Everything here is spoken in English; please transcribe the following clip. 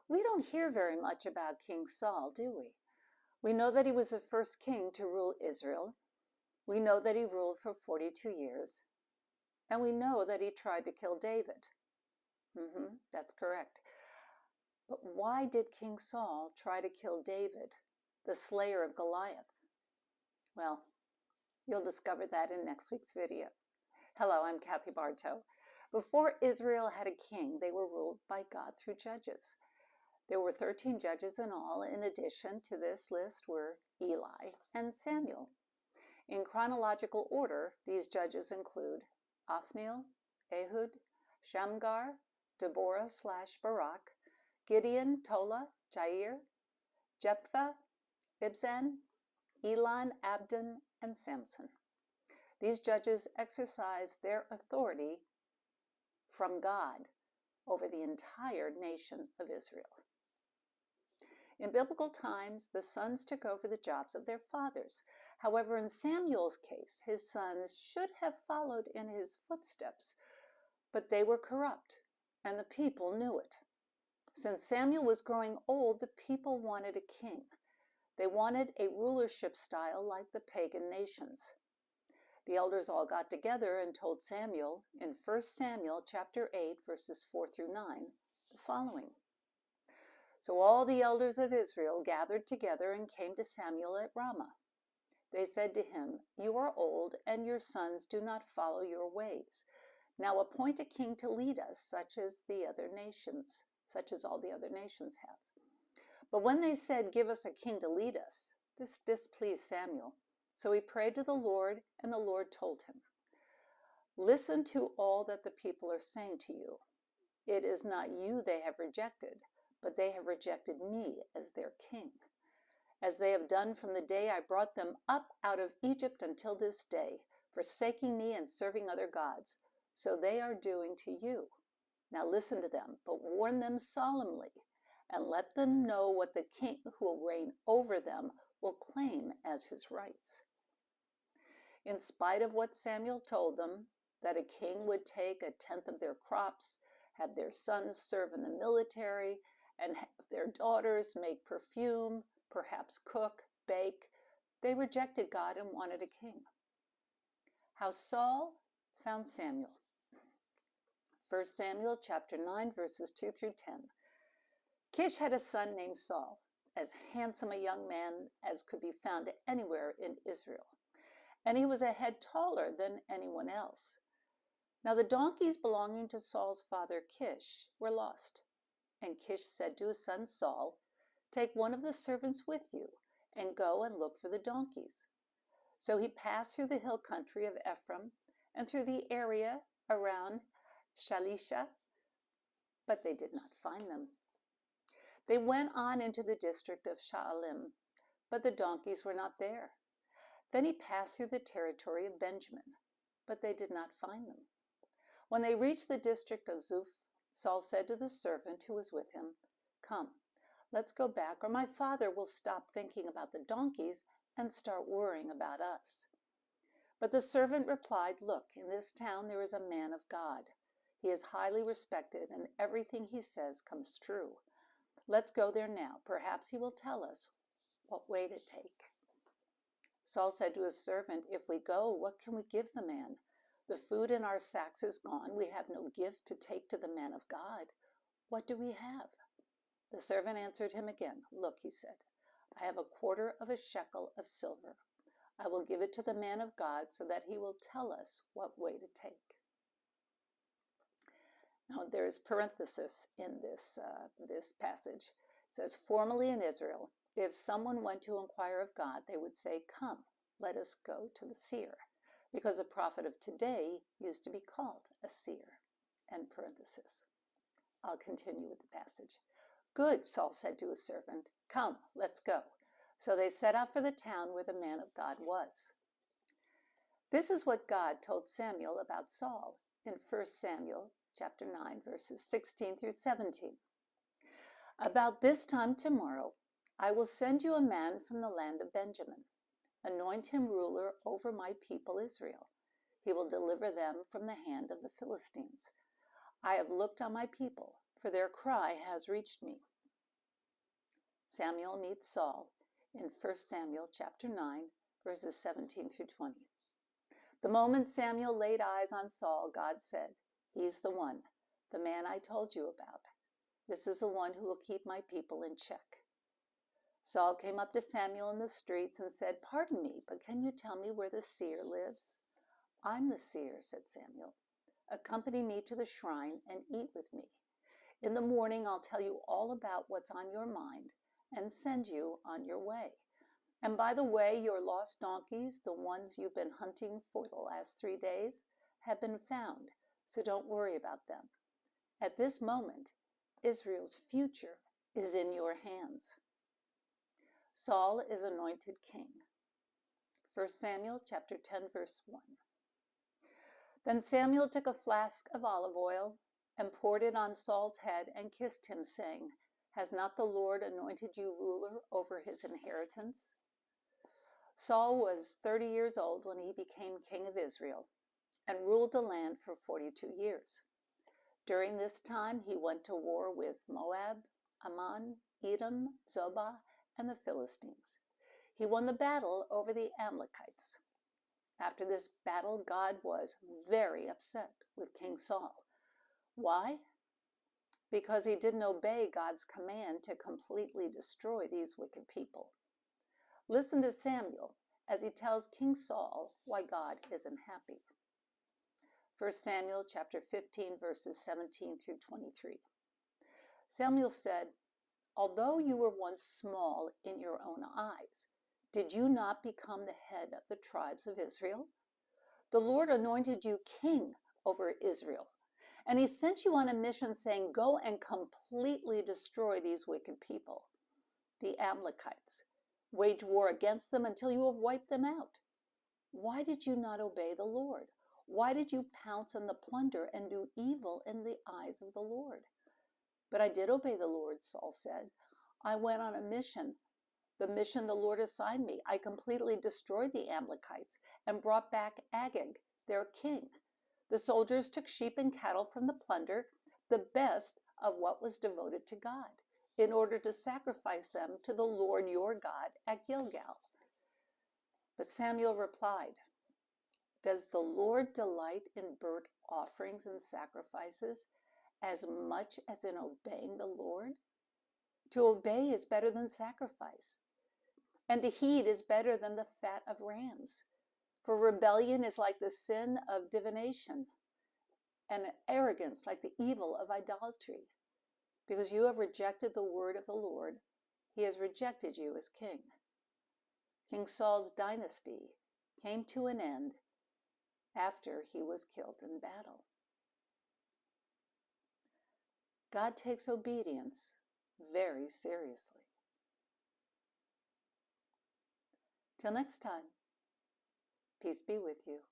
We don't hear very much about King Saul, do we? We know that he was the first king to rule Israel. We know that he ruled for 42 years. And we know that he tried to kill David. That's correct. But why did King Saul try to kill David, the slayer of Goliath? Well, you'll discover that in next week's video. Hello, I'm Kathy Barto. Before Israel had a king, they were ruled by God through judges. There were 13 judges in all. In addition to this list were Eli and Samuel. In chronological order, these judges include Othniel, Ehud, Shamgar, Deborah/Barak, Gideon, Tola, Jair, Jephthah, Ibzan, Elon, Abdon, and Samson. These judges exercised their authority from God over the entire nation of Israel. In biblical times, the sons took over the jobs of their fathers. However, in Samuel's case, his sons should have followed in his footsteps, but they were corrupt, and the people knew it. Since Samuel was growing old, the people wanted a king. They wanted a rulership style like the pagan nations. The elders all got together and told Samuel in 1 Samuel chapter 8, verses 4 through 9, the following. So all the elders of Israel gathered together and came to Samuel at Ramah. They said to him, "You are old, and your sons do not follow your ways. Now appoint a king to lead us, such as all the other nations have." But when they said, "Give us a king to lead us," this displeased Samuel. So he prayed to the Lord, and the Lord told him, "Listen to all that the people are saying to you. It is not you they have rejected, but they have rejected me as their king, as they have done from the day I brought them up out of Egypt until this day, forsaking me and serving other gods. So they are doing to you. Now listen to them, but warn them solemnly, and let them know what the king who will reign over them will claim as his rights." In spite of what Samuel told them, that a king would take a tenth of their crops, have their sons serve in the military, and have their daughters make perfume, perhaps cook, bake, they rejected God and wanted a king. How Saul found Samuel. 1 Samuel chapter 9, verses 2 through 10. Kish had a son named Saul, as handsome a young man as could be found anywhere in Israel, and he was a head taller than anyone else. Now the donkeys belonging to Saul's father Kish were lost. And Kish said to his son Saul, "Take one of the servants with you, and go and look for the donkeys." So he passed through the hill country of Ephraim and through the area around Shalisha, but they did not find them. They went on into the district of Shaalim, but the donkeys were not there. Then he passed through the territory of Benjamin, but they did not find them. When they reached the district of Zuph, Saul said to the servant who was with him, "Come, let's go back, or my father will stop thinking about the donkeys and start worrying about us." But the servant replied, "Look, in this town there is a man of God. He is highly respected, and everything he says comes true. Let's go there now. Perhaps he will tell us what way to take." Saul said to his servant, "If we go, what can we give the man? The food in our sacks is gone. We have no gift to take to the man of God. What do we have?" The servant answered him again. "Look," he said, "I have a quarter of a shekel of silver. I will give it to the man of God so that he will tell us what way to take." Now there is parenthesis in this passage. It says, "Formerly in Israel, if someone went to inquire of God, they would say, 'Come, let us go to the seer,' because the prophet of today used to be called a seer." End parenthesis. I'll continue with the passage. "Good," Saul said to his servant. "Come, let's go." So they set out for the town where the man of God was. This is what God told Samuel about Saul in 1 Samuel chapter 9, verses 16 through 17. "About this time tomorrow, I will send you a man from the land of Benjamin. Anoint him ruler over my people Israel. He will deliver them from the hand of the Philistines. I have looked on my people, for their cry has reached me. Samuel meets Saul in 1 Samuel chapter 9, verses 17 through 20. The moment Samuel laid eyes on Saul, God said, "He's the one, the man I told you about. This is the one who will keep my people in check." Saul came up to Samuel in the streets and said, "Pardon me, but can you tell me where the seer lives?" "I'm the seer," said Samuel. "Accompany me to the shrine and eat with me. In the morning, I'll tell you all about what's on your mind and send you on your way. And by the way, your lost donkeys, the ones you've been hunting for the last 3 days, have been found, so don't worry about them. At this moment, Israel's future is in your hands." Saul is anointed king. 1 Samuel chapter 10, verse 1. Then Samuel took a flask of olive oil and poured it on Saul's head and kissed him, saying, "Has not the Lord anointed you ruler over his inheritance?" Saul was 30 years old when he became king of Israel and ruled the land for 42 years. During this time, he went to war with Moab, Ammon, Edom, Zobah, and the Philistines. He won the battle over the Amalekites. After this battle, God was very upset with King Saul. Why? Because he didn't obey God's command to completely destroy these wicked people. Listen to Samuel as he tells King Saul why God isn't happy. 1 Samuel chapter 15, verses 17 through 23. Samuel said, "Although you were once small in your own eyes, did you not become the head of the tribes of Israel? The Lord anointed you king over Israel, and he sent you on a mission saying, 'Go and completely destroy these wicked people, the Amalekites. Wage war against them until you have wiped them out.' Why did you not obey the Lord? Why did you pounce on the plunder and do evil in the eyes of the Lord?" "But I did obey the Lord," Saul said. "I went on a mission, the mission the Lord assigned me. I completely destroyed the Amalekites and brought back Agag, their king. The soldiers took sheep and cattle from the plunder, the best of what was devoted to God, in order to sacrifice them to the Lord your God at Gilgal." But Samuel replied, "Does the Lord delight in burnt offerings and sacrifices as much as in obeying the Lord? To obey is better than sacrifice, and to heed is better than the fat of rams. For rebellion is like the sin of divination, and arrogance like the evil of idolatry. Because you have rejected the word of the Lord, he has rejected you as king." King Saul's dynasty came to an end after he was killed in battle. God takes obedience very seriously. Till next time, peace be with you.